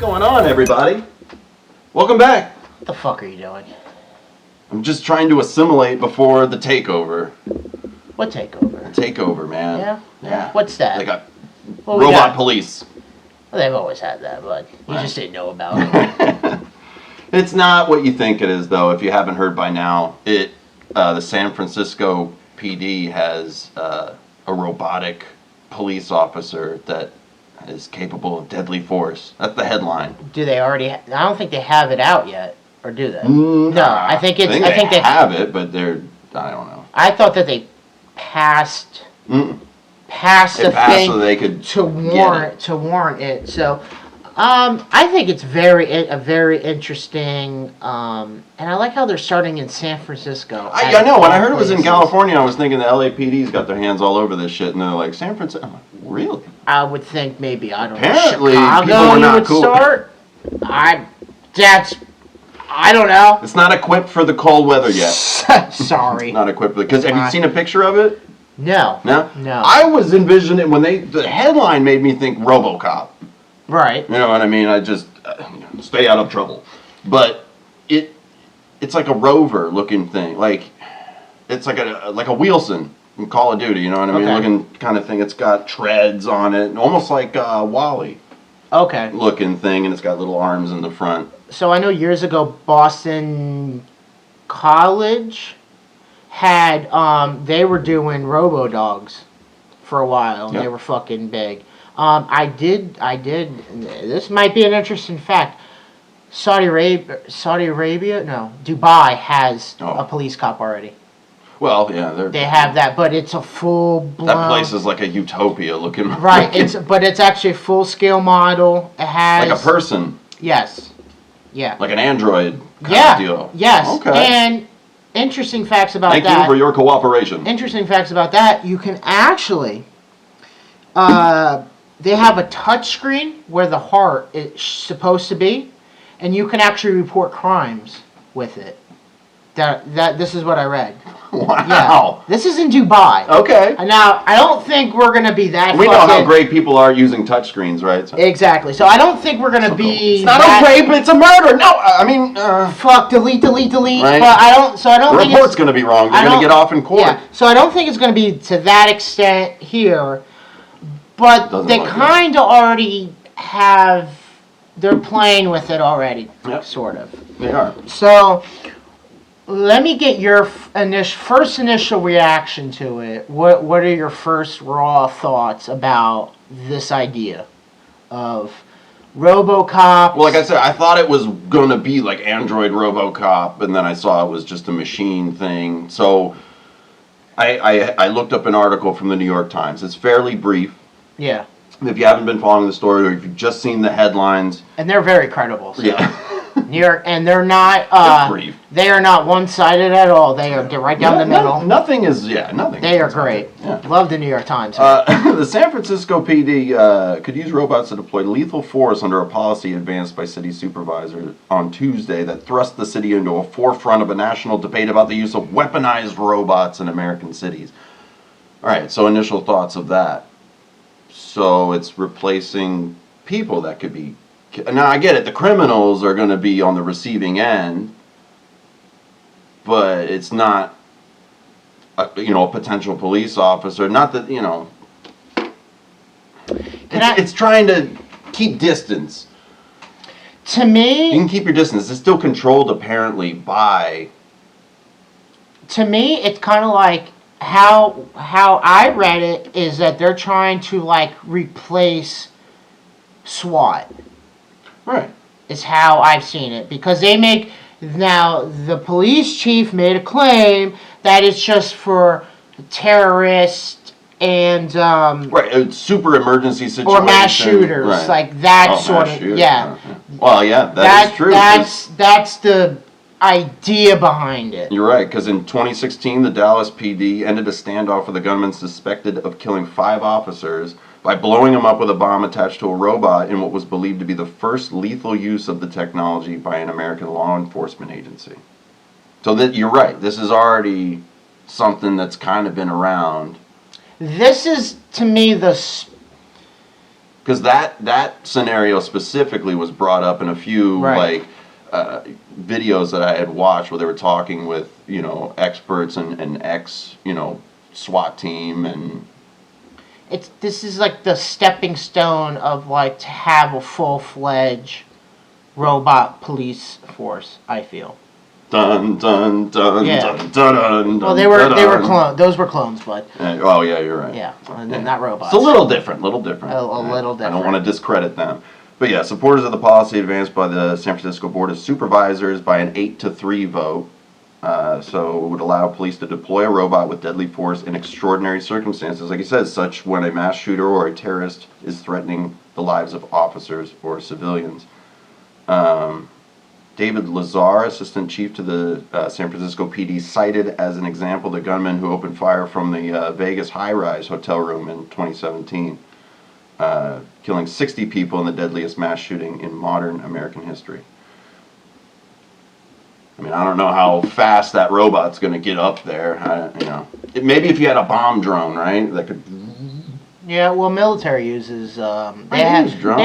going on, everybody? Welcome back. What the fuck are you doing? I'm just trying to assimilate before the takeover. What takeover? Takeover, man. Yeah. What's that? They got robot police. Well, they've always had that, but you just didn't know about it. It's not what you think it is, though. If you haven't heard by now, the San Francisco PD has a robotic police officer that is capable of deadly force. That's the headline. Do they already? I don't think they have it out yet, or do they? No, I think it's. I think they have it, but they're. I don't know. I thought that they passed the thing so they could to warrant it. So, I think it's a very interesting, and I like how they're starting in San Francisco. I know. When I heard it was in California, I was thinking the LAPD's got their hands all over this shit, and they're like, San Francisco. I'm like, really? I would think maybe, I don't Apparently, know, people Chicago were not would cool. start. I don't know. It's not equipped for the cold weather yet. Sorry. Not equipped because have you seen a picture of it? No. No. I was envisioning when the headline made me think Robocop. Right. You know what I mean? I just stay out of trouble. But it's like a rover looking thing. Like it's like a Wilson from Call of Duty. You know what I mean? Looking kind of thing. It's got treads on it, almost like Wally. Okay. Looking thing, and it's got little arms in the front. So I know years ago Boston College had they were doing robo-dogs for a while. And They were fucking big. I did this might be an interesting fact. Dubai has a police cop already. Well, yeah, they have that, but it's a full blown. That place is like a utopia looking. Right, but it's actually a full scale model. It has like a person. Yes. Yeah. Like an android kind of deal. Yes. Okay. And interesting facts about that. Thank you for your cooperation. Interesting facts about that. You can actually, they have a touch screen where the heart is supposed to be, and you can actually report crimes with it. This is what I read. Wow. Yeah. This is in Dubai. Okay. Now, I don't think we're going to be that We know how great people are using touchscreens, right? So. Exactly. So I don't think we're going to be... It's not a rape, it's a murder. No, I mean... Fuck, delete. Right? But I don't think the report's going to be wrong. You're going to get off in court. Yeah. So I don't think it's going to be to that extent here. But they kind of already have... They're playing with it already, sort of. They are. So... Let me get your first initial reaction to it. What are your first raw thoughts about this idea of Robocop? Well, like I said, I thought it was going to be like Android Robocop, and then I saw it was just a machine thing. So I looked up an article from the New York Times. It's fairly brief. Yeah. If you haven't been following the story, or if you've just seen the headlines. And they're very credible. So. Yeah. New York, and they're not. Brief. They are not one-sided at all. They are right down the middle. Nothing is. Yeah, nothing. They are great. Yeah. Love the New York Times. The San Francisco PD could use robots to deploy lethal force under a policy advanced by city supervisors on Tuesday that thrust the city into a forefront of a national debate about the use of weaponized robots in American cities. All right. So initial thoughts of that. So it's replacing people that could be. Now, I get it. The criminals are going to be on the receiving end, but it's not, a potential police officer. Not that, it's trying to keep distance. To me... You can keep your distance. It's still controlled, apparently, by... To me, it's kind of like how I read it is that they're trying to, replace SWAT. Right. Is how I've seen it. Because now, the police chief made a claim that it's just for terrorists and... right, super emergency situation. Or mass shooters. Right. Like that sort of... Shooters. Yeah. Well, yeah, that is true. That's the idea behind it. You're right, because in 2016, the Dallas PD ended a standoff with a gunman suspected of killing 5 officers by blowing him up with a bomb attached to a robot in what was believed to be the first lethal use of the technology by an American law enforcement agency. So you're right. This is already something that's kind of been around. This is, to me, Because that scenario specifically was brought up in a few Right. videos that I had watched where they were talking with experts and ex SWAT team and. This is like the stepping stone of like to have a full-fledged robot police force, I feel. Dun dun dun Yeah. dun dun dun. Well, they were clones. Those were clones, but Oh yeah, you're right. yeah, and not robots. It's a little different, little different. A little I different. don't want to discredit them. But yeah, supporters of the policy advanced by the San Francisco Board of Supervisors by an 8-3 vote. So it would allow police to deploy a robot with deadly force in extraordinary circumstances, like he says, such when a mass shooter or a terrorist is threatening the lives of officers or civilians. David Lazar, assistant chief to the San Francisco PD, cited as an example the gunman who opened fire from the Vegas high-rise hotel room in 2017, killing 60 people in the deadliest mass shooting in modern American history. I mean, I don't know how fast that robot's going to get up there. Maybe if you had a bomb drone, right, that could. Yeah, well, military uses. They use drones.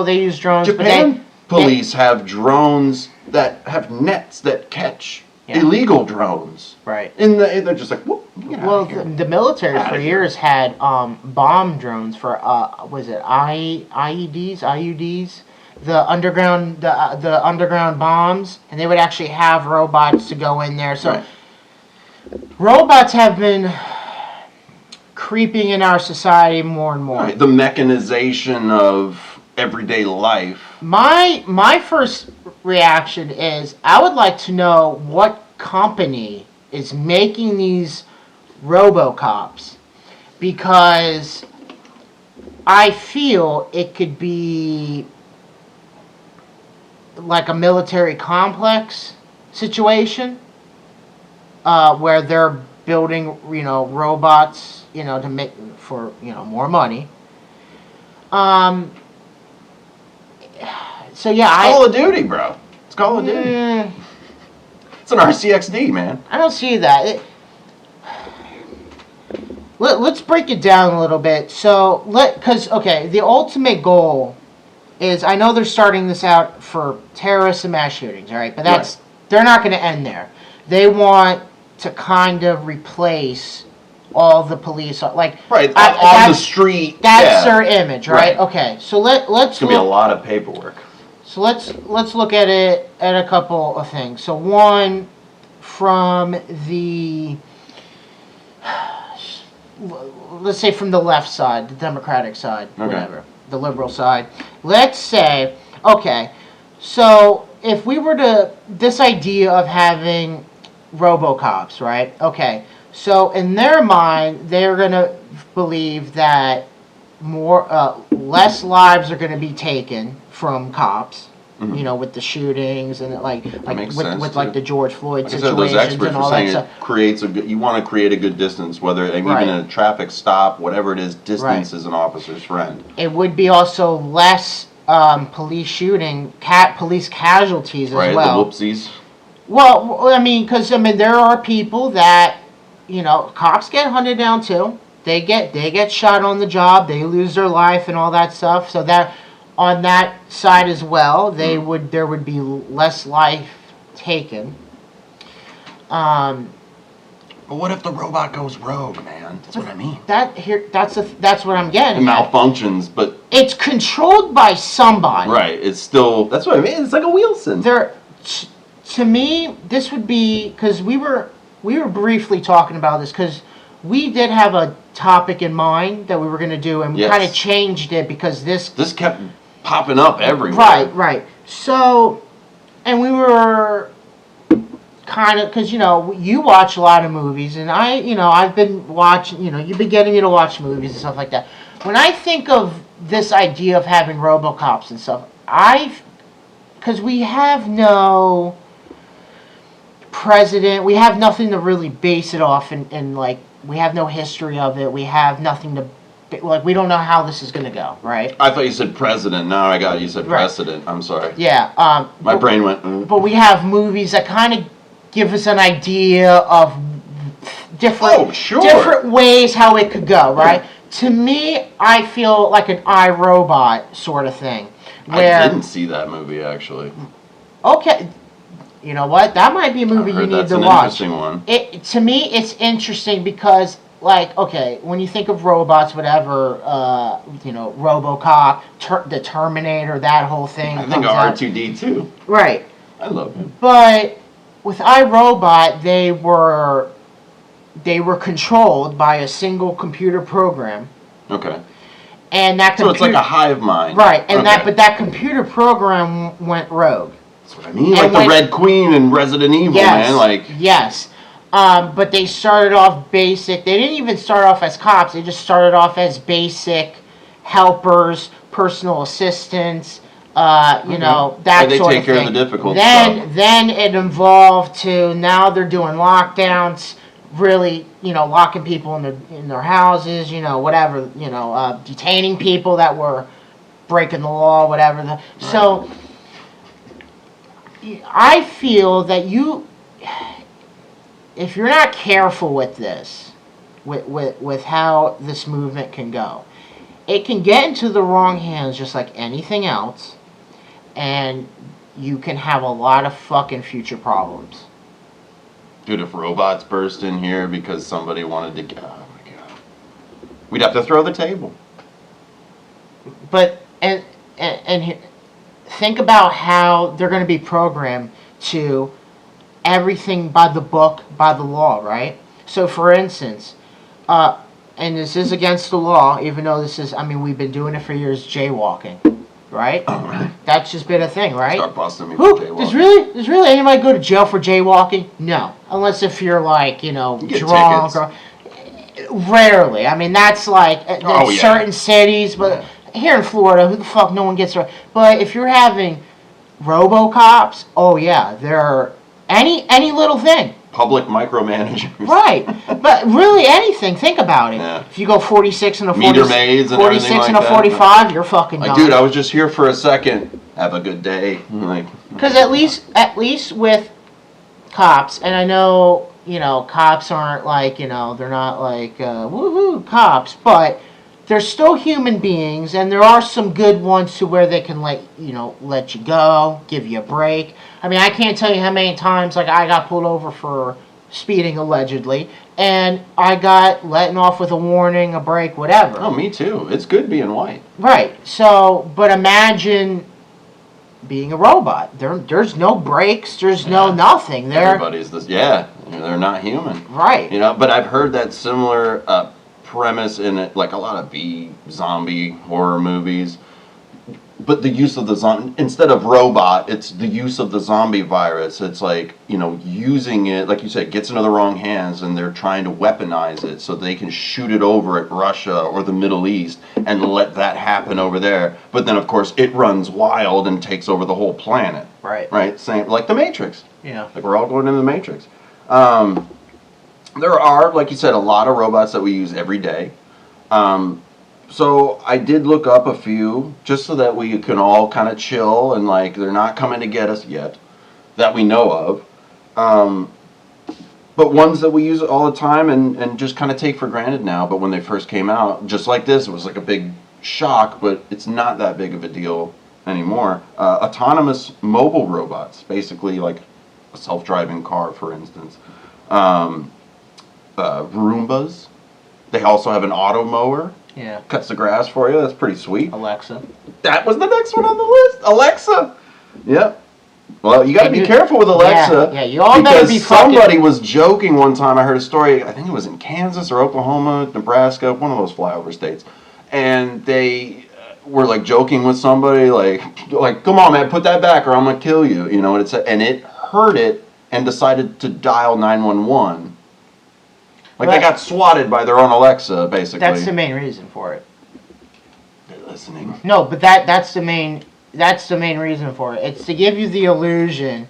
They use drones. Japan police have drones that have nets that catch illegal drones. Right. And they're just like, whoop. Well, the military for years had bomb drones for was it IUDs, the underground bombs, and they would actually have robots to go in there. So robots have been creeping in our society more and more. Right. The mechanization of everyday life. My first reaction is I would like to know what company is making these Robocops, because I feel it could be like a military complex situation where they're building robots to make for more money. So yeah, Call of Duty, bro. It's Call of Duty. It's an RCXD, man. I don't see that. Let's break it down a little bit. So the ultimate goal is, I know they're starting this out for terrorists and mass shootings, all right? But they're not going to end there. They want to kind of replace all the police, like on the street. That's their image, right? Okay, so let's. It's gonna be a lot of paperwork. So let's look at it at a couple of things. So one, from the, let's say from the left side, the Democratic side, whatever, the liberal side. Let's say, okay, so if we were to, this idea of having Robocops, right? Okay, so in their mind, they're gonna believe that less lives are gonna be taken from cops, with the shootings and with the George Floyd situations and all that stuff. It creates you want to create a good distance, whether even in a traffic stop, whatever it is, distance is an officer's friend. It would be also less police shooting, police casualties as well. The whoopsies. Well, I mean, there are people that, cops get hunted down too. They get shot on the job. They lose their life and all that stuff. So that on that side as well, there would be less life taken. But what if the robot goes rogue, man? That's what I mean. That's what I'm getting. It malfunctions, but it's controlled by somebody. Right. It's still. That's what I mean. It's like a Wilson. To me, this would be, because we were briefly talking about this, because we did have a topic in mind that we were going to do, and we kind of changed it because this kept popping up everywhere. Right. So, and we were kind of, because you watch a lot of movies, and I've been watching. You've been getting me to watch movies and stuff like that. When I think of this idea of having Robocops and stuff, because we have no president, we have nothing to really base it off, and like we have no history of it. We have nothing to, we don't know how this is going to go, right? I thought you said president. Now I got you said precedent. I'm sorry. Yeah. My brain went. But we have movies that kind of give us an idea of different ways how it could go, right? To me, I feel like an iRobot sort of thing. Where, I didn't see that movie actually. Okay, you know what? That might be a movie you need to watch. Interesting one. To me, it's interesting because, like, okay, when you think of robots, whatever, Robocop, the Terminator, that whole thing. I think of R2D2. Right. I love him. But with iRobot, they were controlled by a single computer program. Okay. And that so it's like a hive mind. Right, and that computer program went rogue. That's what I mean. Like the Red Queen in Resident Evil, man. Like yes. But they started off basic. They didn't even start off as cops. They just started off as basic helpers, personal assistants. You know, that they sort take of care thing. of the difficult stuff. Then it evolved to now they're doing lockdowns. Really, locking people in their houses, whatever, detaining people that were breaking the law, whatever. Right. So, I feel that if you're not careful with this, with how this movement can go, it can get into the wrong hands just like anything else, and you can have a lot of fucking future problems. Dude, if robots burst in here because somebody wanted to get... Oh, my God. We'd have to throw the table. But, and think about how they're going to be programmed to everything by the book, by the law, right? So, for instance, and this is against the law, even though this is, we've been doing it for years, jaywalking. Right? Oh, right. That's just been a thing, right? Start busting me for jaywalking. Does really anybody go to jail for jaywalking? No. Unless if you're like, drunk or... Rarely. That's like certain cities, but here in Florida, who the fuck, no one gets... But if you're having Robocops, oh yeah, they're... Any little thing. Public micromanagers. Right. But really anything, think about it. Yeah. If you go 46 and a 40, meter maids and 46 like and a 45, you're fucking done. Dude, I was just here for a second. Have a good day. Because at least with cops, and I know, cops aren't like, they're not like, woohoo, cops, but they're still human beings, and there are some good ones to where they can let you go, give you a break. I can't tell you how many times, like, I got pulled over for speeding, allegedly, and I got letting off with a warning, a break, whatever. Oh, me too. It's good being white. Right. So, but imagine being a robot. There's no brakes. There's no nothing. Everybody's this. Yeah, they're not human. Right. But I've heard that similar premise in it, like a lot of zombie horror movies. But the use of the zombie, instead of robot, it's the use of the zombie virus. It's like, using it, like you said, gets into the wrong hands, and they're trying to weaponize it so they can shoot it over at Russia or the Middle East and let that happen over there. But then, of course, it runs wild and takes over the whole planet. Right. Right? Same, like the Matrix. Yeah. Like we're all going into the Matrix. There are, like you said, a lot of robots that we use every day. So I did look up a few, just so that we can all kind of chill and like they're not coming to get us yet, that we know of. But ones that we use all the time and just kind of take for granted now. But when they first came out, just like this, it was like a big shock, but it's not that big of a deal anymore. Autonomous mobile robots, basically like a self-driving car, for instance. Roombas. They also have an auto mower. Yeah. Cuts the grass for you. That's pretty sweet. Alexa. That was the next one on the list. Alexa. Yep. Well, you got to be careful with Alexa. Yeah, you all better be fucking... somebody was joking one time. I heard a story. I think it was in Kansas or Oklahoma, Nebraska, one of those flyover states. And they were like joking with somebody, like, come on, man, put that back, or I'm gonna kill you. And it heard it and decided to dial 911. Like they got swatted by their own Alexa, basically. That's the main reason for it. They're listening. No, but that's the main reason for it. It's to give you the illusion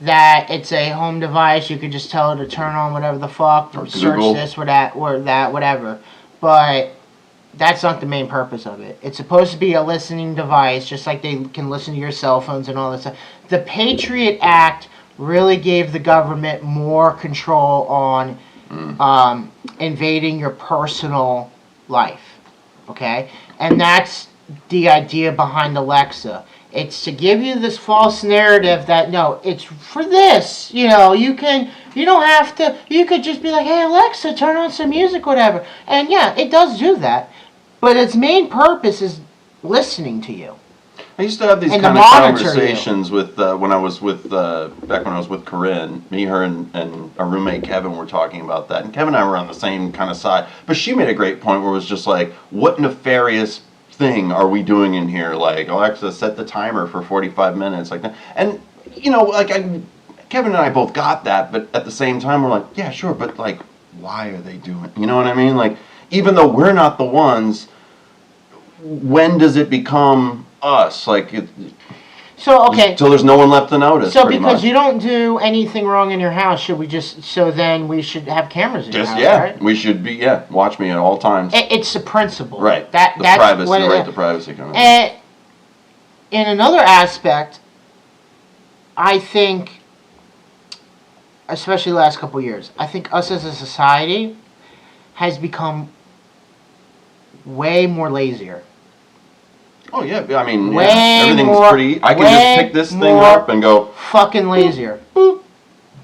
that it's a home device. You can just tell it to turn on whatever the fuck, or search Google. This or that, whatever. But that's not the main purpose of it. It's supposed to be a listening device, just like they can listen to your cell phones and all that stuff. The Patriot Act really gave the government more control on invading your personal life. Okay? And that's the idea behind Alexa. It's to give you this false narrative that no, it's for this. You know, you don't have to. You could just be like, hey Alexa, turn on some music, whatever. And yeah, it does do that, but its main purpose is listening to you. I used to have these And kind to of monitor conversations with when I was with back when I was with Corinne. Me, her, and our roommate Kevin were talking about that, and Kevin and I were on the same kind of side. But she made a great point where it was just like, what nefarious thing are we doing in here? Like, Alexa, set the timer for 45 minutes, like that. And you know, like Kevin and I both got that, but at the same time, we're like, yeah, sure, but like, why are they doing? You know what I mean? Like, even though we're not the ones, when does it become us? Like, So okay. Till there's no one left to notice. So because you don't do anything wrong in your house, should we just? So then we should have cameras in your house, right? We should be. Yeah, watch me at all times. It's the principle, right? That's privacy, what the right to privacy kind of thing. And in another aspect, I think, especially the last couple of years, I think us as a society has become way more lazier. Oh yeah, I mean, way everything's more, pretty. I can just pick this thing up and go. Fucking lazier. Boop, boop.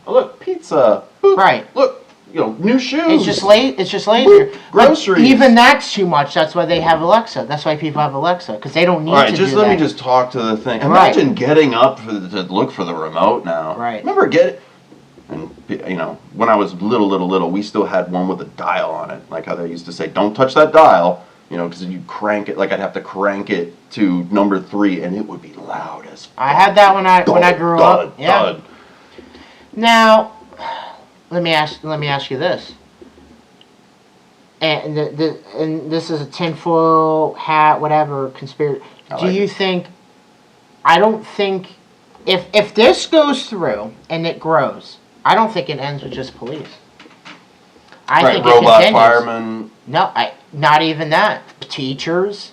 Oh, look, pizza. Boop. Right. Look, new shoes. It's just lazier. Boop. Groceries. But even that's too much. That's why they have Alexa. That's why people have Alexa, because they don't need to do that. Let me just talk to the thing. Imagine getting up to look for the remote now. Right. Remember and you know, when I was little, we still had one with a dial on it. Like how they used to say, "Don't touch that dial." You know, because you crank it, like I'd have to crank it to number 3, and it would be loud as fuck. I had that when I grew up. Yeah. Now, let me ask you this. And and this is a tinfoil hat, whatever conspiracy. Do you think? I don't think if this goes through and it grows, I don't think it ends with just police. I think robot it continues. firemen. No, not even that. Teachers,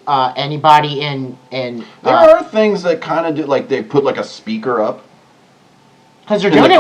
anybody in. There are things that kind of do, like they put like a speaker up. Because they're doing it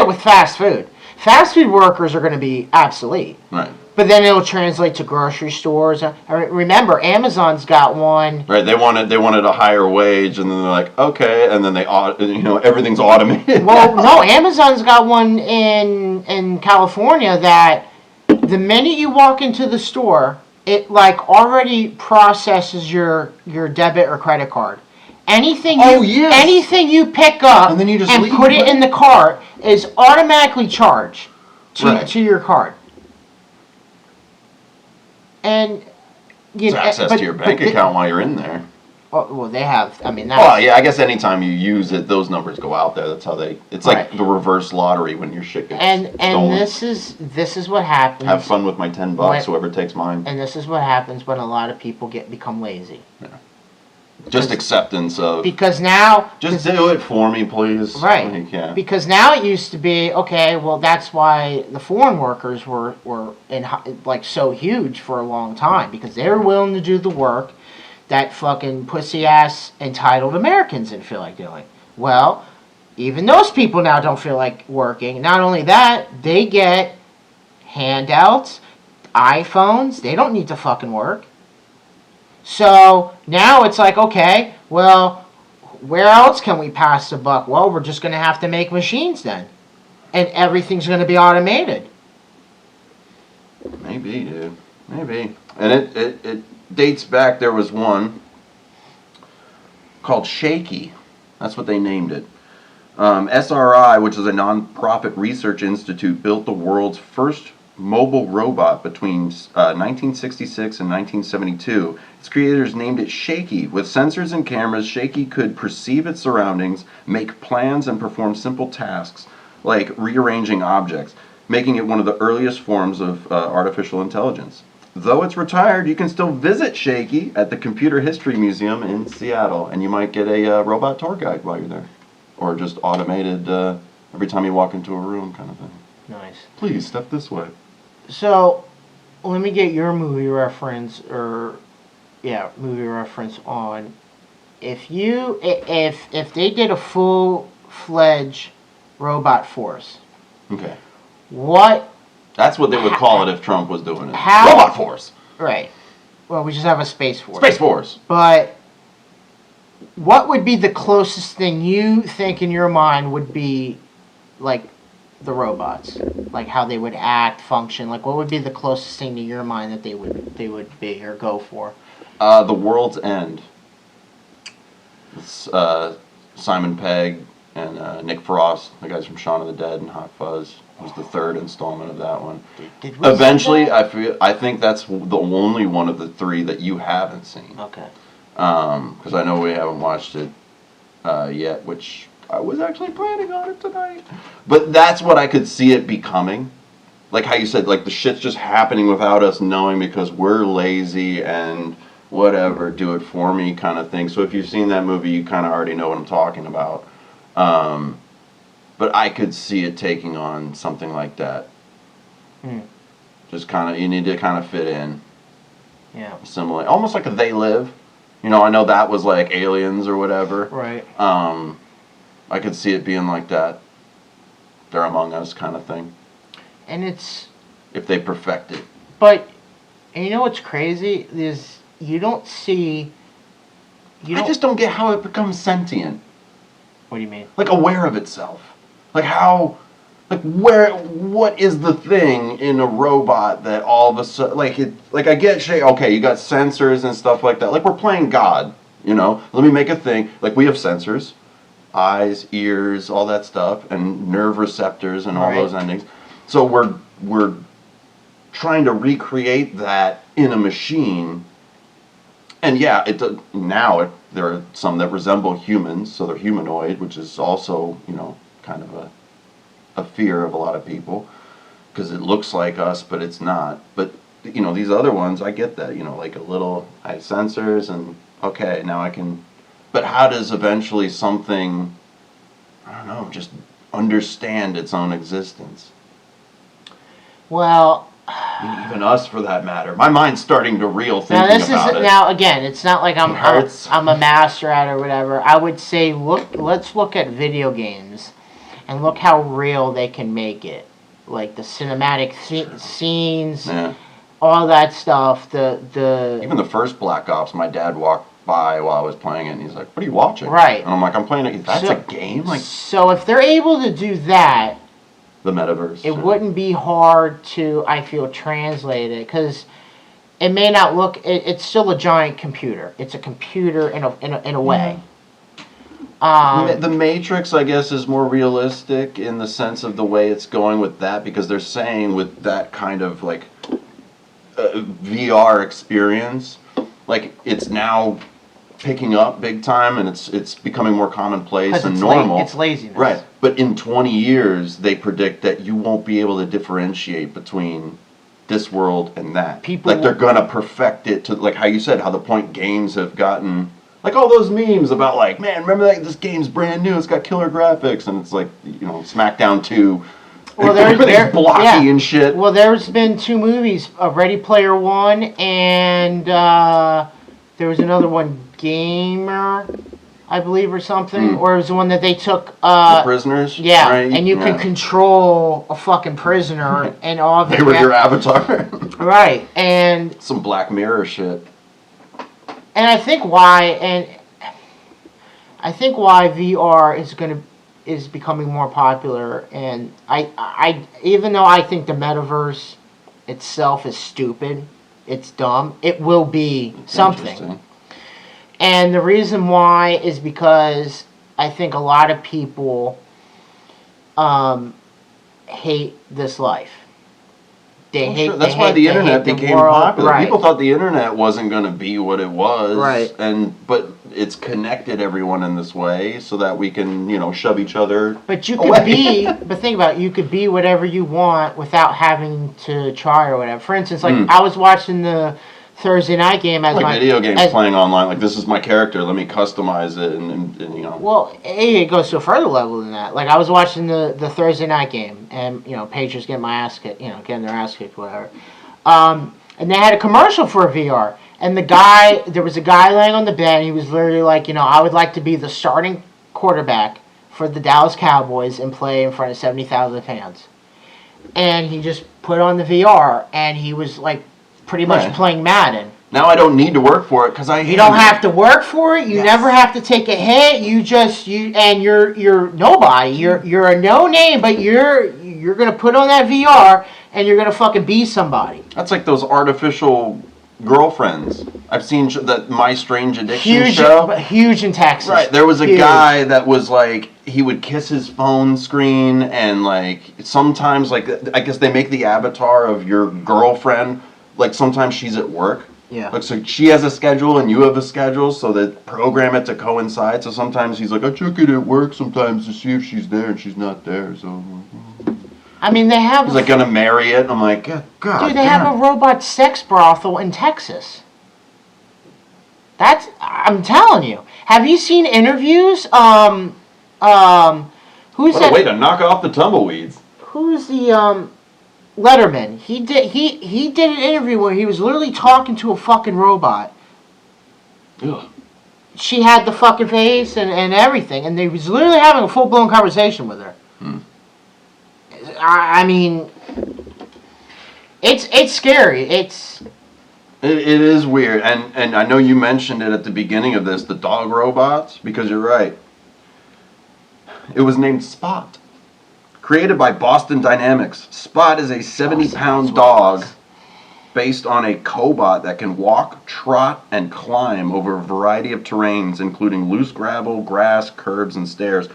with fast food. Fast food workers are going to be obsolete. Right. But then it'll translate to grocery stores. Remember, Amazon's got one. Right. They wanted a higher wage, and then they're like, okay, and then everything's automated. Well, no, Amazon's got one in California that the minute you walk into the store, it like already processes your debit or credit card. Anything you pick up and then you just put it in the cart is automatically charged to your card. And it's access to your bank account while you're in there. Well, they have. I mean, I guess anytime you use it, those numbers go out there. That's how they. It's like the reverse lottery when your shit gets stolen. And this is what happens. Have fun with my $10. Whoever takes mine. And this is what happens when a lot of people become lazy. Yeah. Just acceptance of. Because now. Just do it for me, please. Right. Like, yeah. Because now it used to be okay. Well, that's why the foreign workers were like so huge for a long time, because they were willing to do the work that fucking pussy ass entitled Americans didn't feel like doing. Well, even those people now don't feel like working. Not only that, they get handouts, iPhones. They don't need to fucking work. So now it's like, okay, well, where else can we pass the buck? Well, we're just going to have to make machines then. And everything's going to be automated. Maybe, dude. Maybe. And it dates back, there was one called Shaky. That's what they named it. SRI, which is a non-profit research institute, built the world's first mobile robot between 1966 and 1972. Its creators named it Shaky. With sensors and cameras, Shaky could perceive its surroundings, make plans, and perform simple tasks like rearranging objects, making it one of the earliest forms of artificial intelligence. Though it's retired, you can still visit Shaky at the Computer History Museum in Seattle, and you might get a robot tour guide while you're there. Or just automated every time you walk into a room kind of thing. Nice. Please, step this way. So, let me get your movie reference on. If they did a full-fledged robot force, okay, what That's what they would call it if Trump was doing it. How- Robot Force. Right. Well, we just have a Space Force. Space Force. But what would be the closest thing you think in your mind would be like the robots? Like how they would act, function? Like what would be the closest thing to your mind that they would be or go for? The World's End. It's, Simon Pegg and Nick Frost, the guys from Shaun of the Dead and Hot Fuzz, was the third installment of that one. Did we Eventually, see that? I think that's the only one of the three that you haven't seen. Okay. Because I know we haven't watched it yet, which I was actually planning on it tonight. But that's what I could see it becoming. Like how you said, like the shit's just happening without us knowing because we're lazy and whatever, do it for me kind of thing. So if you've seen that movie, you kind of already know what I'm talking about. But I could see it taking on something like that. Just kind of, you need to kind of fit in. Yeah. Similar, almost like a They Live. You know, I know that was like Aliens or whatever. Right. I could see it being like that. They're Among Us kind of thing. And it's... If they perfect it. But, and you know what's crazy? Is you don't see... I just don't get how it becomes sentient. What do you mean? Like aware of itself. Like how... Like what is the thing in a robot that all of a sudden... Like I get shit, okay, you got sensors and stuff like that. Like we're playing God, you know? Let me make a thing. Like we have sensors. Eyes, ears, all that stuff. And nerve receptors and all those endings. So we're trying to recreate that in a machine. And yeah, there are some that resemble humans, so they're humanoid, which is also, you know, kind of a fear of a lot of people, because it looks like us, but it's not. But, you know, these other ones, I get that, you know, like I have sensors, and okay, now I can, but how does eventually something, I don't know, just understand its own existence? Well... I mean, even us, for that matter. My mind's starting to reel thinking about it. Now again, it's not like I'm a master at it or whatever. I would say let's look at video games and look how real they can make it. Like the cinematic scenes, all that stuff. Even the first Black Ops, my dad walked by while I was playing it, and he's like, "What are you watching?" Right. And I'm like, "I'm playing it." That's a game. Like, so if they're able to do that. The metaverse. It wouldn't be hard to, I feel, translate it, because it may not look. It's still a giant computer. It's a computer in a way. The Matrix, I guess, is more realistic in the sense of the way it's going with that, because they're saying with that kind of like VR experience, like it's now picking up big time, and it's becoming more commonplace and normal. It's laziness. Right. But in 20 years, they predict that you won't be able to differentiate between this world and that. They're going to perfect it to, like how you said, how the point games have gotten, like all those memes about like, man, remember that this game's brand new, it's got killer graphics, and it's like, you know, SmackDown 2. Well, everything's blocky and shit. Well, there's been 2 movies, Ready Player One, and there was another one, Gamer, I believe, or something, or it was the one that they took. The prisoners. Yeah, right? And you can control a fucking prisoner and all of it. They were your avatar. Right, and some Black Mirror shit. And I think why VR is becoming more popular, and I even though I think the metaverse itself is stupid, it's dumb, it will be something. And the reason why is because I think a lot of people hate this life. That's why the internet became popular. Right. People thought the internet wasn't going to be what it was. Right. But it's connected everyone in this way so that we can, you know, shove each other. But you could be, but think about it, you could be whatever you want without having to try or whatever. For instance, like I was watching the Thursday night game as like video games playing online. Like, this is my character. Let me customize it, and you know. Well, it goes to a further level than that. Like, I was watching the Thursday night game, and you know, Patriots getting their ass kicked, whatever. And they had a commercial for a VR, and there was a guy laying on the bed, and he was literally like, you know, I would like to be the starting quarterback for the Dallas Cowboys and play in front of 70,000 fans. and he just put on the VR, and he was like pretty much Right. playing Madden. Now I don't need to work for it because You don't have to work for it. You Yes. never have to take a hit. You're nobody. You're a no name, but you're gonna put on that VR and you're gonna fucking be somebody. That's like those artificial girlfriends. I've seen that My Strange Addiction Huge, show. huge in Texas. Right, there was a Huge. guy that was like, he would kiss his phone screen, and like sometimes, like, I guess they make the avatar of your girlfriend, like sometimes she's at work. Yeah. Like, so she has a schedule and you have a schedule, so that program it to coincide. So sometimes he's like, I check it at work sometimes to see if she's there, and she's not there. So I mean, they have. he's like gonna marry it. I'm like, God. Dude, they have a robot sex brothel in Texas. I'm telling you. Have you seen interviews? Who's What that? a way to knock off the tumbleweeds. Who's the Letterman? He did an interview where he was literally talking to a fucking robot. Ugh. She had the fucking face and everything, and they was literally having a full blown conversation with her. I mean, it's scary. It is weird, and I know you mentioned it at the beginning of this, the dog robots, because you're right. It was named Spot. Created by Boston Dynamics, Spot is a 70-pound dog based on a cobot that can walk, trot, and climb over a variety of terrains, including loose gravel, grass, curbs, and stairs.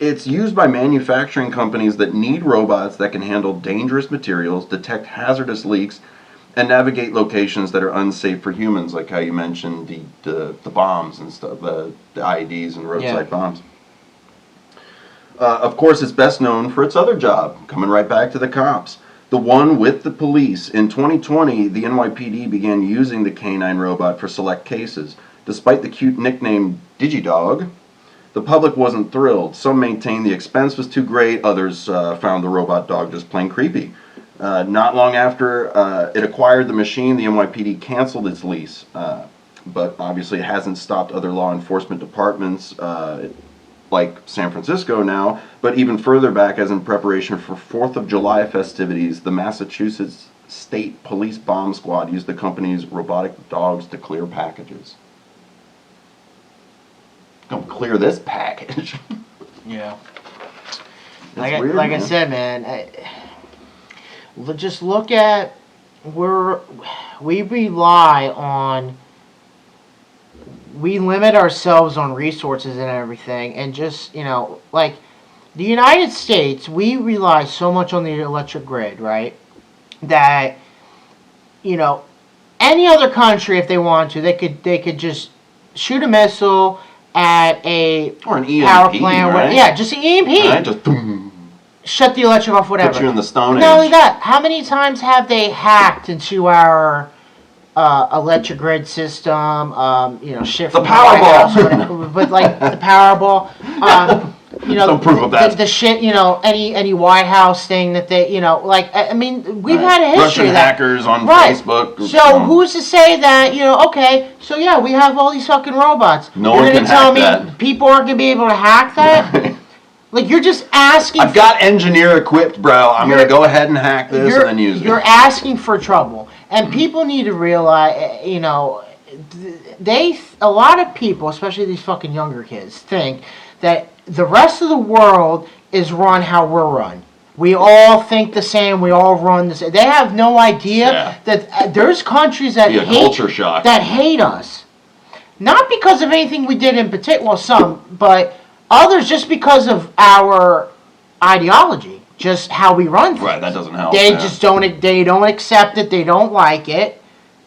It's used by manufacturing companies that need robots that can handle dangerous materials, detect hazardous leaks, and navigate locations that are unsafe for humans, like how you mentioned the bombs and stuff, the IEDs and roadside bombs. Of course, it's best known for its other job, coming right back to the cops. The one with the police. In 2020, the NYPD began using the canine robot for select cases. Despite the cute nickname DigiDog, the public wasn't thrilled. Some maintained the expense was too great. Others found the robot dog just plain creepy. Not long after it acquired the machine, the NYPD canceled its lease. But obviously it hasn't stopped other law enforcement departments like San Francisco now, but even further back, as in preparation for 4th of July festivities, the Massachusetts State Police Bomb Squad used the company's robotic dogs to clear packages. Don't clear this package. Yeah. That's weird, I man. said, man, just look at where we rely on. We limit ourselves on resources and everything, and just, like the United States, we rely so much on the electric grid, right? That, any other country, if they want to, they could just shoot a missile at a Or an EMP, power plant. right? Yeah, just an EMP. Right? Just boom. Shut the electric off, whatever. Put you in the Stone Age. Not only that, how many times have they hacked into our electric grid system? Shit from The the White Powerball. House, whatever, but like the Powerball. Some proof of that. The shit, any White House thing that they, I mean, we've Right. had a history Russian of that. hackers on Right. Facebook. So who's to say that, okay, so yeah, we have all these fucking robots. No You're one gonna can tell hack me that. people aren't gonna be able to hack that? Like, you're just asking. I've got engineer equipped, bro. I'm going to go ahead and hack this and then use it. You're asking for trouble, and people need to realize, a lot of people, especially these fucking younger kids, think that the rest of the world is run how we're run. We all think the same. We all run the same. They have no idea that there's countries that Be a culture shock. that hate us, not because of anything we did in particular. Well, some, but others just because of our ideology, just how we run things. Right, that doesn't help. They just don't accept it, they don't like it,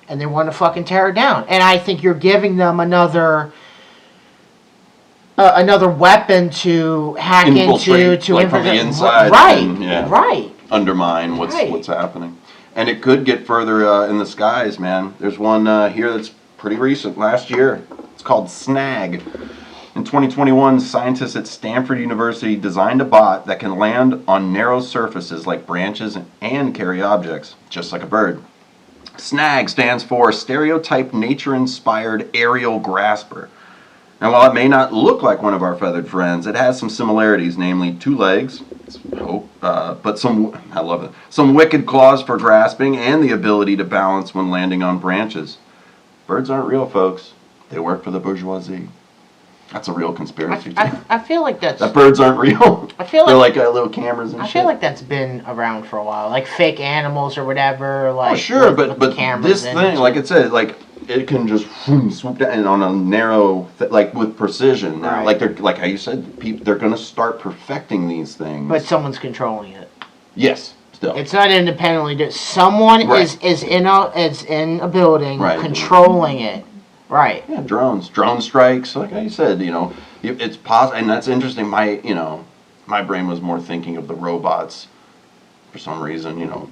and they want to fucking tear it down. And I think you're giving them another weapon to hack Infiltrate, into like from the infiltrate. inside. Right, And, yeah, right. undermine what's happening. And it could get further in the skies, man. There's one here that's pretty recent, last year. It's called Snag. In 2021, scientists at Stanford University designed a bot that can land on narrow surfaces like branches and carry objects, just like a bird. SNAG stands for Stereotype Nature-Inspired Aerial Grasper. And while it may not look like one of our feathered friends, it has some similarities, namely 2 legs, but I love it, some wicked claws for grasping, and the ability to balance when landing on branches. Birds aren't real, folks. They work for the bourgeoisie. That's a real conspiracy. I feel like that birds aren't real. I feel they're like little cameras and I shit. feel like that's been around for a while, like fake animals or whatever. Like, oh sure, with but this thing, like it said, like it can just swoop down on a narrow, like with precision. Now, like they're like how you said, they're gonna start perfecting these things. But someone's controlling it. Yes. Still. It's not independently. Someone is in a building controlling it. Right. Yeah, drone strikes. Like you said, it's possible, and that's interesting. My brain was more thinking of the robots for some reason.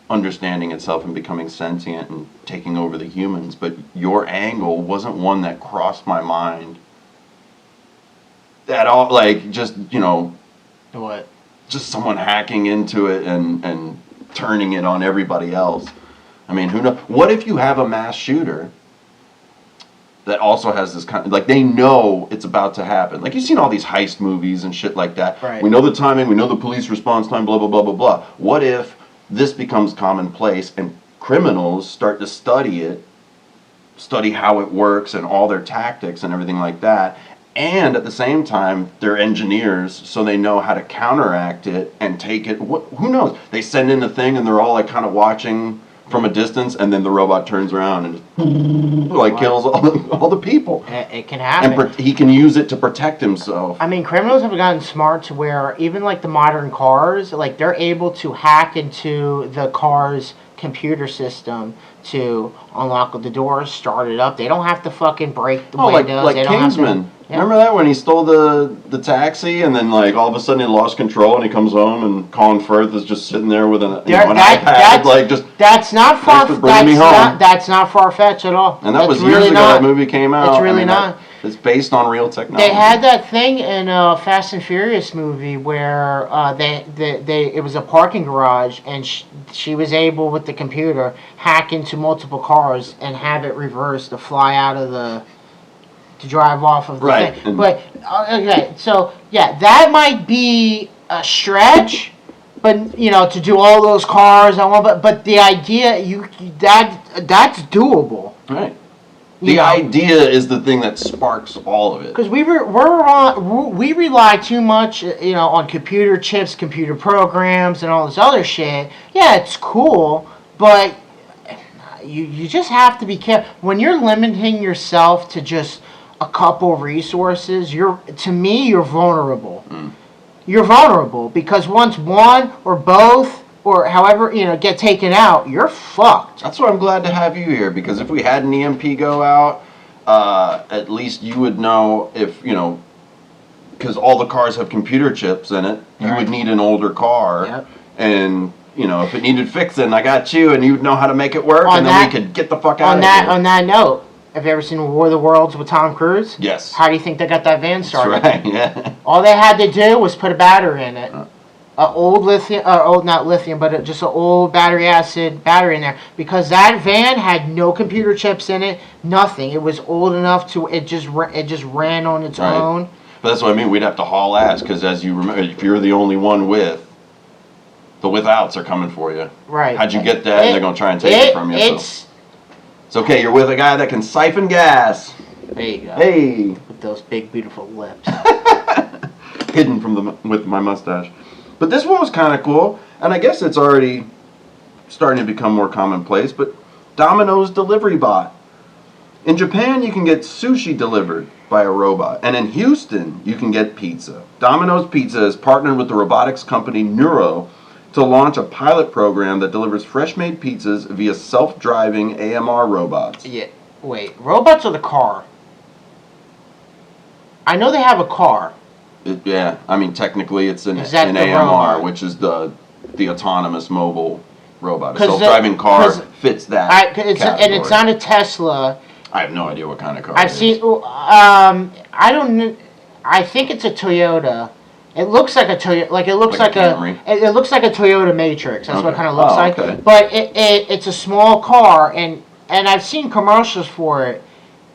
Understanding itself and becoming sentient and taking over the humans. But your angle wasn't one that crossed my mind at all. Like just what? Just someone hacking into it and turning it on everybody else. I mean, who knows? What if you have a mass shooter that also has this kind of, like, they know it's about to happen. Like, you've seen all these heist movies and shit like that. Right. We know the timing, we know the police response time, blah, blah, blah, blah, blah. What if this becomes commonplace and criminals start to study how it works and all their tactics and everything like that, and at the same time, they're engineers, so they know how to counteract it and take it, who knows? They send in a thing and they're all, like, kind of watching from a distance, and then the robot turns around and just kills all the people. It can happen. And he can use it to protect himself. I mean, criminals have gotten smart to where even like the modern cars, like they're able to hack into the car's computer system to unlock the doors, start it up. They don't have to fucking break the windows. Like they don't Kingsman. Have to, yeah. Remember that when he stole the taxi and then like all of a sudden he lost control and he comes home and Colin Firth is just sitting there with an iPad that's not far that's not far fetched at all. And that was really years ago not. that movie came out. It's really not. It's based on real technology. They had that thing in a Fast and Furious movie where it was a parking garage and she was able with the computer hack into multiple cars and have it reversed to fly out of to drive off of the thing. But okay, so yeah, that might be a stretch, but to do all those cars, but the idea that's doable. Right. The idea is the thing that sparks all of it. Because we rely too much, on computer chips, computer programs, and all this other shit. Yeah, it's cool, but you just have to be careful when you're limiting yourself to just a couple resources. You're vulnerable. You're vulnerable because once one or both or however, get taken out, you're fucked. That's why I'm glad to have you here, because if we had an EMP go out, at least you would know if, because all the cars have computer chips in it, you would need an older car. Yep. And, if it needed fixing, I got you, and you'd know how to make it work, and then we could get the fuck out of here. On that note, have you ever seen War of the Worlds with Tom Cruise? Yes. How do you think they got that van started? That's right, yeah. All they had to do was put a battery in it. Not lithium, but just an old acid battery in there, because that van had no computer chips in it, nothing. It was old enough to it just ran on its own. But that's what I mean. We'd have to haul ass, because as you remember, if you're the only one the withouts are coming for you. Right. How'd you get that? And they're gonna try and take it from you. It's okay. You're with a guy that can siphon gas. There you go. Hey. With those big beautiful lips. Hidden with my mustache. But this one was kind of cool, and I guess it's already starting to become more commonplace, but Domino's delivery bot. In Japan, you can get sushi delivered by a robot, and in Houston, you can get pizza. Domino's Pizza has partnered with the robotics company Neuro to launch a pilot program that delivers fresh-made pizzas via self-driving AMR robots. Yeah, wait, robots or the car? I know they have a car. I mean, technically it's an AMR, robot? Which is the autonomous mobile robot. A self-driving car fits that category. And it's not a Tesla. I have no idea what kind of car I've seen. I don't. I think it's a Toyota. It looks like a Toyota. Like it looks like a. It looks like a Toyota Matrix. That's what it kind of looks like. Okay. But it's a small car, and I've seen commercials for it,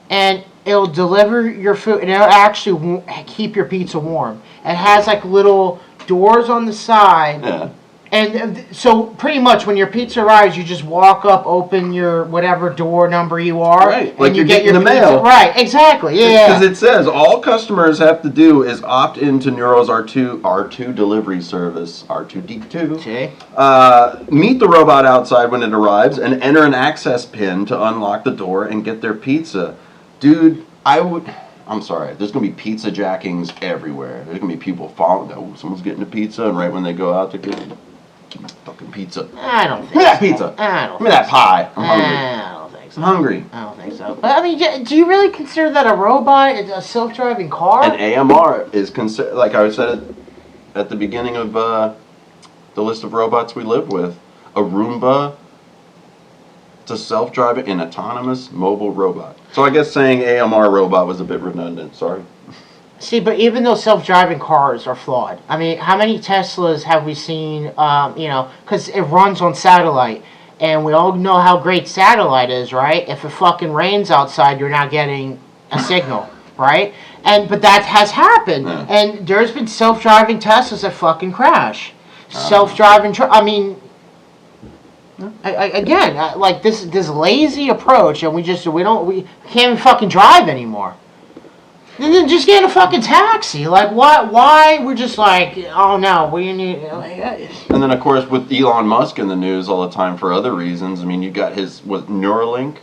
and it'll deliver your food, and it'll actually keep your pizza warm. It has like little doors on the side. Yeah. And so pretty much when your pizza arrives, you just walk up, open your whatever door number you are, Right, and like you you're get your getting the pizza. mail. Right, exactly. Yeah. Because it says all customers have to do is opt into Neuro's R2 delivery service, R2D2. See? Meet the robot outside when it arrives and enter an access pin to unlock the door and get their pizza. Dude, I'm sorry. There's going to be pizza jackings everywhere. There's going to be people following. Oh, someone's getting a pizza, and right when they go out, they're getting fucking pizza. I don't think Give me that so. pizza. I don't Give me that pie. I'm hungry. I don't think so. I'm hungry. I don't think so. But I mean, do you really consider that a robot? It's a self-driving car? An AMR is considered, like I said at the beginning of the list of robots we live with, a Roomba. It's a self-driving and autonomous mobile robot. So I guess saying AMR robot was a bit redundant. Sorry. See, but even though self-driving cars are flawed, I mean, how many Teslas have we seen, because it runs on satellite, and we all know how great satellite is, right? If it fucking rains outside, you're not getting a signal, right? But that has happened, Yeah. and there's been self-driving Teslas that fucking crash. Self-driving, like this lazy approach, and we can't even fucking drive anymore. Then just get in a fucking taxi. Like, why we're just like, oh no, we need. And then, of course, with Elon Musk in the news all the time for other reasons. I mean, you got his Neuralink,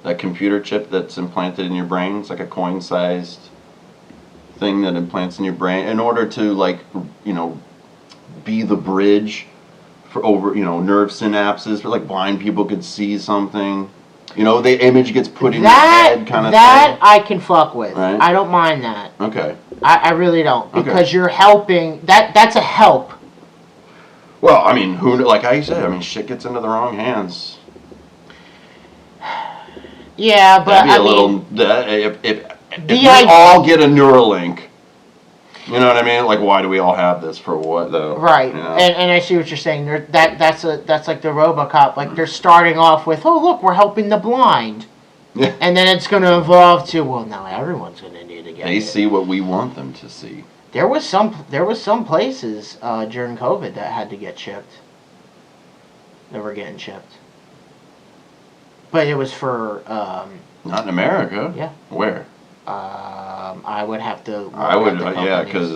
that computer chip that's implanted in your brain. It's like a coin-sized thing that implants in your brain in order to, be the bridge for over, nerve synapses for like blind people could see something. The image gets put in your head kind of thing. That I can fuck with. Right? I don't mind that. Okay. I really don't. Because Okay. you're helping. That's a help. Well, I mean, like I said, shit gets into the wrong hands. Yeah, but if we all get a Neuralink, you know what I mean? Like, why do we all have this for what though? Right, You know? and I see what you're saying. That's like the Robocop. Like they're starting off with, oh look, we're helping the blind, Yeah. and then it's going to evolve to, well, now everyone's going to need to get They it. see what we want them to see. There was some places during COVID that had to get chipped. That were getting chipped, but it was for Not in America. Yeah. Where? I would have to. I would, look at the yeah, companies. because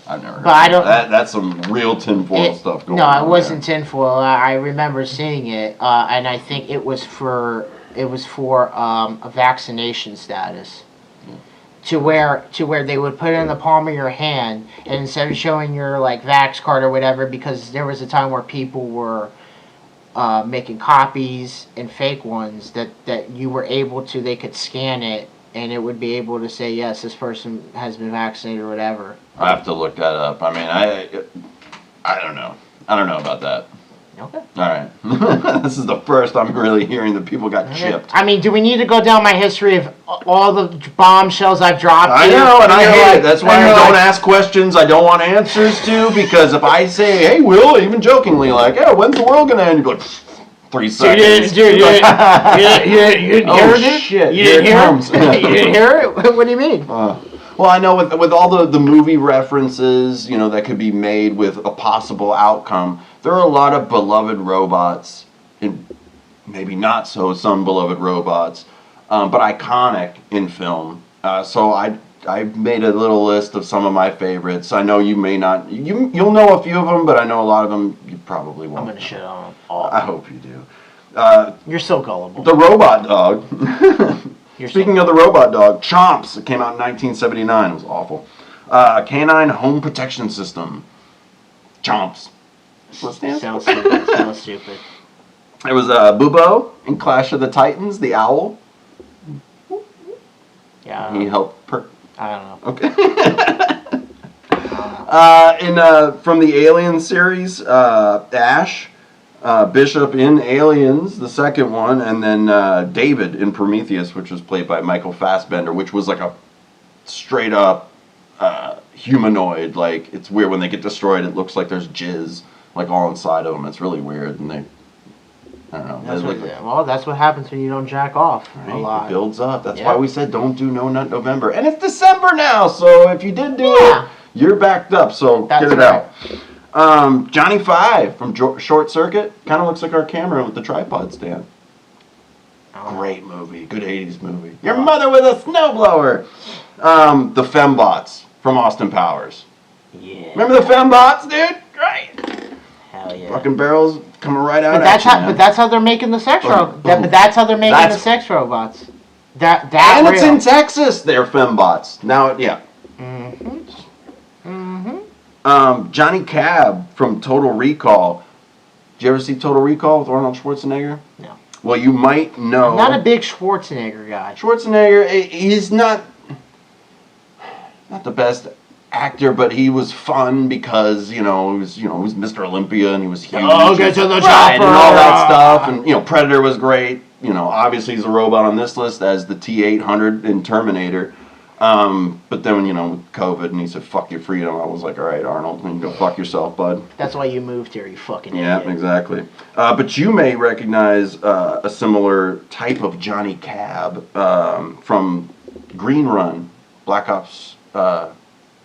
I've never heard. But I of don't- that. That's some real tinfoil stuff going on. No, it wasn't tinfoil. I remember seeing it, and I think it was for a vaccination status. To where they would put it in the palm of your hand, and instead of showing your like Vax card or whatever, because there was a time where people were making copies and fake ones that you were able to, they could scan it and it would be able to say, yes, this person has been vaccinated or whatever. I have to look that up. I mean, I don't know. I don't know about that. Okay. All right. This is the first I'm really hearing that people got chipped. I mean, do we need to go down my history of all the bombshells I've dropped? I here? know, and I You're hate like- it. That's why and I you're don't like, ask questions I don't want answers to, because if I say, hey, Will, even jokingly, like, yeah, when's the world going to end? You'd be like, 3 seconds. You didn't hear Oh, it? shit. You Here didn't it hear comes. it? You didn't hear it? What do you mean? Well, I know with all the movie references, that could be made with a possible outcome, there are a lot of beloved robots, and maybe not so some beloved robots, but iconic in film. So I made a little list of some of my favorites. I know you may not, you'll know a few of them, but I know a lot of them you probably won't. I'm going to shit on them all. I hope you do. You're so gullible. The Robot Dog. You're Speaking of the Robot Dog, Chomps. It came out in 1979. It was awful. Canine Home Protection System. Chomps. That's what it stands for. Sounds stupid. Sounds stupid. It was Bubo in Clash of the Titans, the owl. Yeah. He helped I don't know. Okay. From the Alien series, Ash, Bishop in Aliens, the second one, and then David in Prometheus, which was played by Michael Fassbender, which was like a straight up humanoid. Like, it's weird when they get destroyed, it looks like there's jizz like all inside of them. It's really weird, and I don't know. That's what happens when you don't jack off a lot. It builds up. That's why we said don't do No Nut November. And it's December now, so if you did do it, you're backed up. So get it out. Johnny Five from Short Circuit kind of looks like our camera with the tripod stand. Great movie. Good 80s movie. Your mother with a snowblower. The Fembots from Austin Powers. Yeah. Remember the Fembots, dude? Great. Hell yeah. Fucking barrels coming right out But that's how they're making the sex robots. But that's how they're making the sex robots. And it's in Texas. They're Fembots. Now, yeah. Johnny Cab from Total Recall. Did you ever see Total Recall with Arnold Schwarzenegger? No. Well, you might know. I'm not a big Schwarzenegger guy. Schwarzenegger, he's not the best actor, but he was fun because he was Mr. Olympia and he was huge. Oh, get to the chopper! Right, and all that stuff, and Predator was great. Obviously he's a robot on this list as the T-800 in Terminator. But then with COVID and he said fuck your freedom, I was like, all right, Arnold, you can go fuck yourself, bud. That's why you moved here, you fucking idiot. Yeah, exactly. But you may recognize a similar type of Johnny Cab from Green Run, Black Ops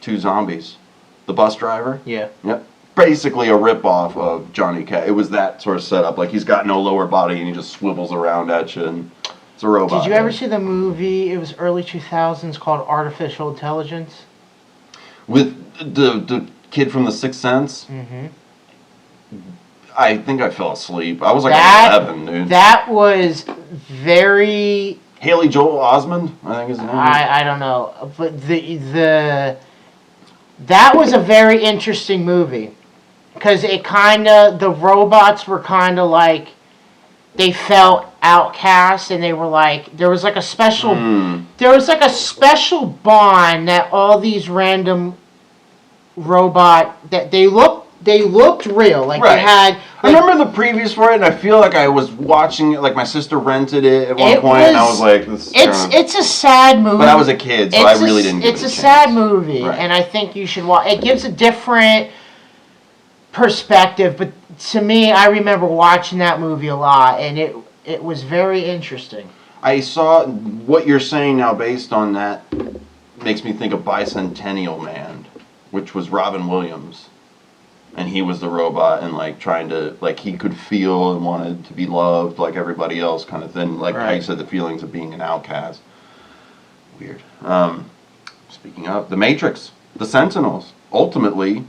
2 Zombies. The bus driver. Yeah. Yep. Basically a ripoff of Johnny Cab. It was that sort of setup. Like he's got no lower body and he just swivels around at you and it's a robot. Did you ever see the movie, it was early 2000s, called Artificial Intelligence? With the kid from The Sixth Sense? Mm-hmm. I think I fell asleep. I was like 11, dude. That was very... Haley Joel Osment, I think his name. I don't know. But that was a very interesting movie. Because the robots were kind of like, they felt outcast and they were like, there was like a special bond that all these random that they looked real. Like they had. I remember the previews for it, and I feel like I was watching it. Like my sister rented it at one point, and I was like, "It's a sad movie." But I was a kid, so I really didn't. It's a sad movie, and I think you should watch. It gives a different perspective, but to me, I remember watching that movie a lot, and it was very interesting. I saw what you're saying now based on that makes me think of Bicentennial Man, which was Robin Williams. And he was the robot and trying to, he could feel and wanted to be loved like everybody else kind of thing. How you said, the feelings of being an outcast. Weird. Speaking of, The Matrix, The Sentinels. Ultimately,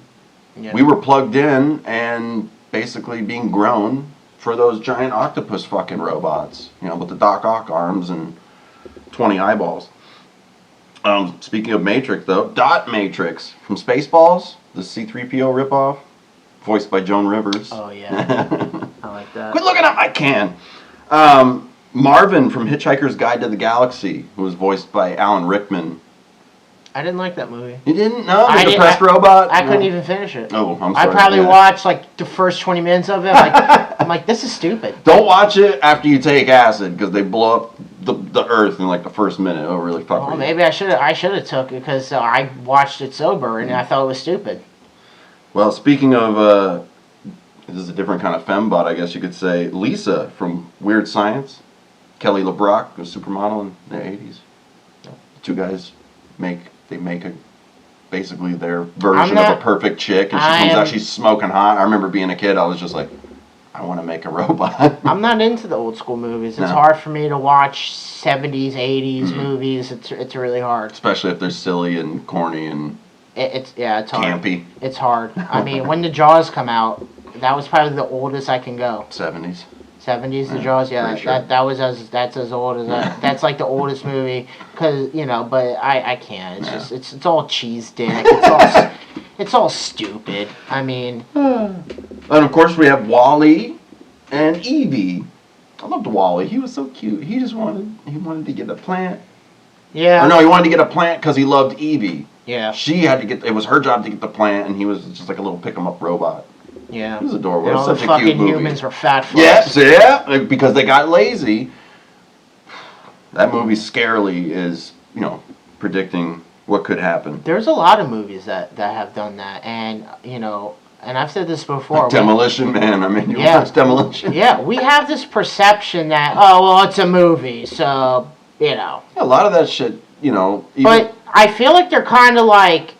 we were plugged in and basically being grown for those giant octopus fucking robots. With the Doc Ock arms and 20 eyeballs. Speaking of Matrix, though, Dot Matrix from Spaceballs, the C-3PO ripoff. Voiced by Joan Rivers. Oh, yeah. I like that. Quit looking up my can. Marvin from Hitchhiker's Guide to the Galaxy, who was voiced by Alan Rickman. I didn't like that movie. You didn't? No? The depressed robot? I couldn't even finish it. Oh, I'm sorry. I probably watched the first 20 minutes of it. I'm like, this is stupid. Don't watch it after you take acid, because they blow up the Earth in the first minute. It'll really fuck with you. Maybe I should have took it, because I watched it sober, and I thought it was stupid. Well, speaking of, this is a different kind of fembot, I guess you could say. Lisa from Weird Science. Kelly LeBrock, a supermodel in the 80s. The two guys make basically their version of a perfect chick, and she comes out, she's smoking hot. I remember being a kid, I was just like, I want to make a robot. I'm not into the old school movies. It's hard for me to watch 70s, 80s movies. It's really hard. Especially if they're silly and corny and... It's hard. Campy. It's hard. I mean, when the Jaws come out, that was probably the oldest I can go. 70s. 70s, the Jaws. Yeah, that's as old as that. That's like the oldest movie, because But I can't. It's just it's all cheese dick. It's all stupid. I mean. And of course we have Wall-E and Evie. I loved Wall-E. He was so cute. He wanted to get a plant. Yeah. Or no, he wanted to get a plant because he loved Evie. Yeah. She had to it was her job to get the plant, and he was just like a little pick-em-up robot. Yeah. It was adorable. And it was all such the a cute fucking movie. humans were fat fucks. Yes, yeah, because they got lazy. That movie scarily is, predicting what could happen. There's a lot of movies that have done that, and and I've said this before. Demolition Man. I mean, you watch Demolition. Yeah, we have this perception that, oh, well, it's a movie, so, you know. Yeah, a lot of that shit, you know. But I feel like they're kind of like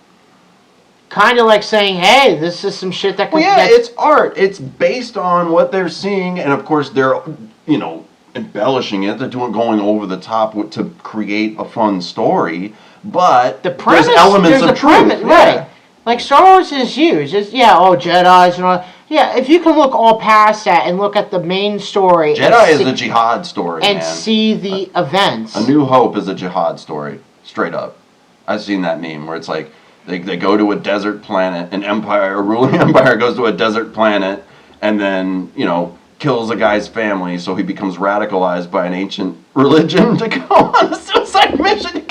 saying, hey, this is some shit that could... Well, yeah, it's art. It's based on what they're seeing, and of course they're, you know, embellishing it. They're going over the top to create a fun story, but there's elements of truth. Right. Like, Star Wars is huge. It's, Jedis and all. Yeah, if you can look all past that and look at the main story... Jedi is a jihad story, and man. see the events. A New Hope is a jihad story, straight up. I've seen that meme where it's like, they go to a desert planet, a ruling empire goes to a desert planet, and then, you know, kills a guy's family, so he becomes radicalized by an ancient religion to go on a suicide mission.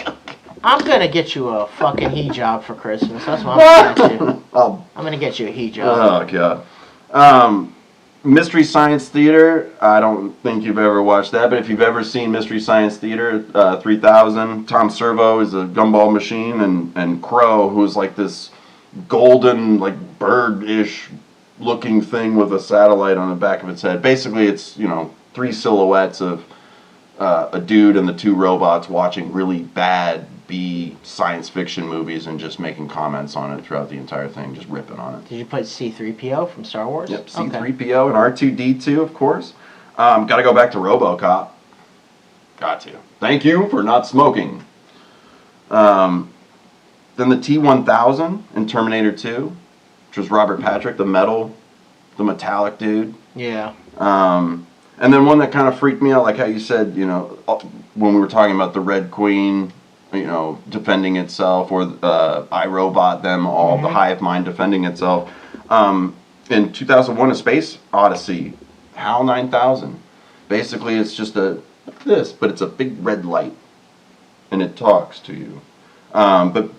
I'm gonna get you a fucking hijab for Christmas. That's what I'm gonna get you. I'm gonna get you a hijab. Oh, God. Mystery Science Theater, I don't think you've ever watched that, but if you've ever seen Mystery Science Theater 3000, Tom Servo is a gumball machine, and Crow, who's like this golden, like bird-ish looking thing with a satellite on the back of its head. Basically, it's, you know, 3 silhouettes of a dude and the 2 robots watching really bad B science fiction movies and just making comments on it throughout the entire thing, just ripping on it. Did you put C-3PO from Star Wars? Yep, C-3PO and R2-D2, of course. Got to go back to Robocop. Got to. Thank you for not smoking. Then the T-1000 in Terminator 2, which was Robert Patrick, the metallic dude. Yeah. And then one that kind of freaked me out, like how you said, you know, when we were talking about the Red Queen, you know, defending itself, or iRobot, them all, the Hive Mind defending itself. In 2001, A Space Odyssey, HAL 9000. Basically, it's just but it's a big red light, and it talks to you. But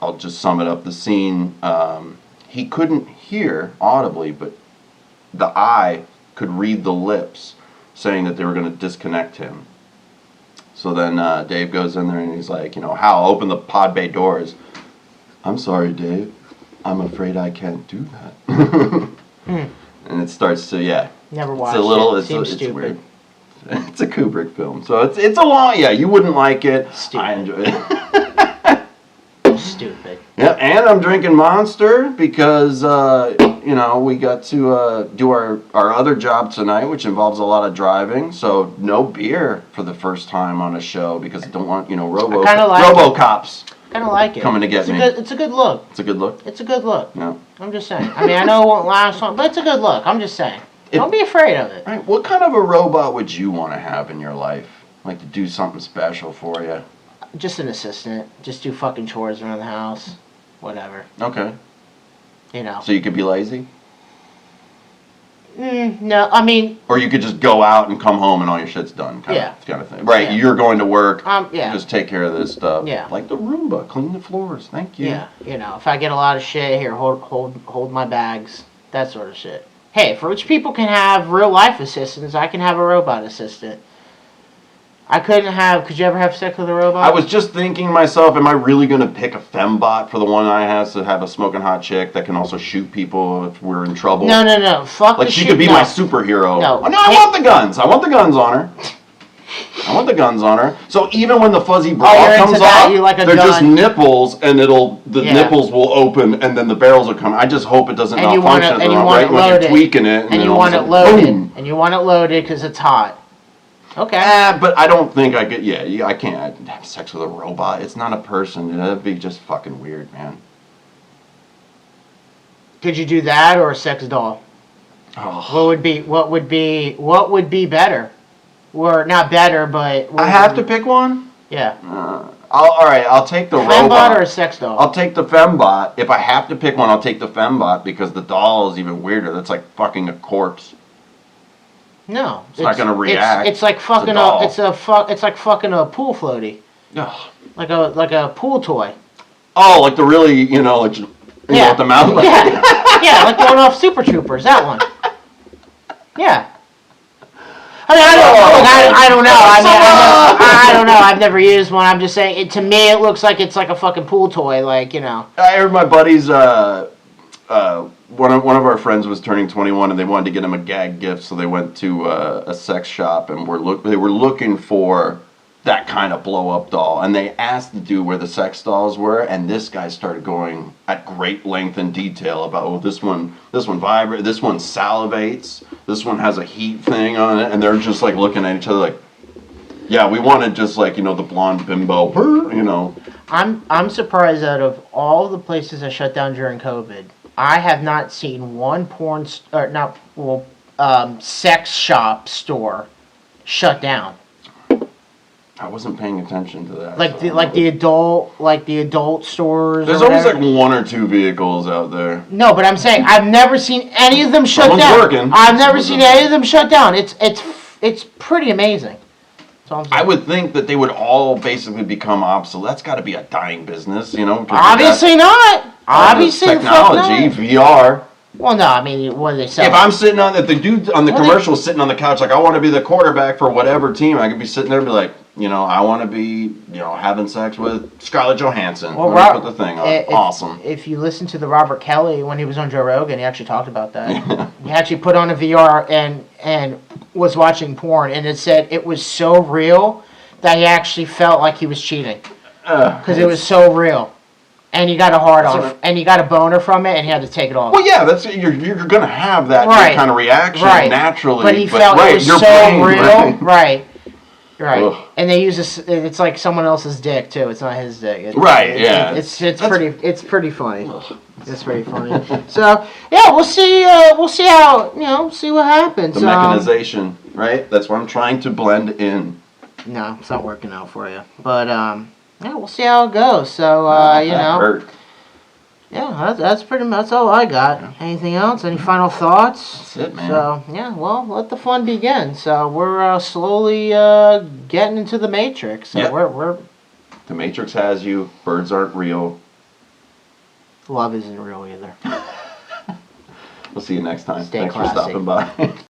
I'll just sum it up. The scene, he couldn't hear audibly, but the eye could read the lips saying that they were going to disconnect him. So then Dave goes in there and he's like, you know, Hal, open the pod bay doors. I'm sorry, Dave. I'm afraid I can't do that. And it starts to, Never watched it. Seems it's stupid. weird. It's a Kubrick film. So it's a long, you wouldn't like it. Stupid. I enjoy it. Stupid. Yeah, and I'm drinking Monster because, you know, we got to do our other job tonight, which involves a lot of driving. So no beer for the first time on a show because I don't want, you know, Robocops kind of like it. coming to get me. It's a good look. It's a good look? It's a good look. Yeah. I'm just saying. I mean, I know it won't last long, but it's a good look. I'm just saying. Don't be afraid of it. Right, what kind of a robot would you want to have in your life? Like to do something special for you? Just an assistant. Just do fucking chores around the house. Whatever. Okay. You know. So you could be lazy? No, I mean... Or you could just go out and come home and all your shit's done, kind of thing. Right, yeah. You're going to work, yeah. just take care of this stuff. Yeah. Like the Roomba, clean the floors, thank you. Yeah, you know, if I get a lot of shit, here, hold my bags, that sort of shit. Hey, if rich people can have real-life assistants, I can have a robot assistant. Could you ever have sex with a robot? I was just thinking to myself, am I really going to pick a Fembot for the one I have to have a smoking hot chick that can also shoot people if we're in trouble? No. Fuck like the she shit. could be my superhero. No. Oh, no, I want the guns. I want the guns on her. I want the guns on her. So even when the fuzzy bra comes off, you like a they're gun. Just nipples, and the nipples will open, and then the barrels will come. I just hope it doesn't malfunction and you want it when loaded. you're tweaking it. And you want it loaded. And you want it loaded because it's hot. Okay. But I don't think I could. Yeah, I can't have sex with a robot. It's not a person. That'd be just fucking weird, man. Could you do that or a sex doll? Oh. What would be better? Or not better, but I have to pick one. Yeah. All right. I'll take the Fembot robot or a sex doll. I'll take the Fembot. If I have to pick one, I'll take the Fembot because the doll is even weirder. That's like fucking a corpse. No, it's not gonna react. It's like fucking it's like fucking a pool floaty. Ugh. Like a pool toy. Oh, like the really, you know, with the mouth. Yeah, like going off Super Troopers. That one. Yeah. I mean, I don't know. I don't know. I've never used one. I'm just saying. To me, it looks like it's like a fucking pool toy. Like, you know. I heard my buddies one of our friends was turning 21 and they wanted to get him a gag gift, so they went to a sex shop and they were looking for that kind of blow up doll, and they asked the dude where the sex dolls were, and this guy started going at great length and detail about, oh, this one vibrates, this one salivates, this one has a heat thing on it, and they're just like looking at each other like, yeah, we wanted just like, you know, the blonde bimbo, you know. I'm surprised out of all the places that shut down during COVID, I have not seen one sex shop store shut down. I wasn't paying attention to that. Like the adult stores. There's always like one or two vehicles out there. No, but I'm saying I've never seen any of them shut Someone's down. working. I've never seen any of them shut down. It's pretty amazing. I would think that they would all basically become obsolete. That's got to be a dying business, you know? Obviously not. Obviously, technology, VR. Well, no, I mean, what do they say? If I'm sitting if the dude on the commercial is sitting on the couch, like, I want to be the quarterback for whatever team, I could be sitting there and be like, you know, I want to be, you know, having sex with Scarlett Johansson. Well, put the thing on. Awesome. If you listen to the Robert Kelly when he was on Joe Rogan, he actually talked about that. He actually put on a VR and was watching porn, and it said it was so real that he actually felt like he was cheating because it was so real. And he got a hard on, and he got a boner from it, and he had to take it off. Well, yeah, that's you're gonna have that kind of reaction naturally. But he felt it was so real, right? Ugh. And they use this. It's like someone else's dick too. It's not his dick. It's pretty funny. Ugh. It's pretty funny. So yeah, we'll see how see what happens. The mechanization, right? That's what I'm trying to blend in. No, it's not working out for you. But yeah, we'll see how it goes. So Hurt. yeah, that's all I got. Yeah. Anything else? Any final thoughts? That's it, man. So yeah, well, let the fun begin. So we're slowly getting into the Matrix. So we're the Matrix has you. Birds aren't real. Love isn't real either. We'll see you next time. Stay Thanks classy. for stopping by.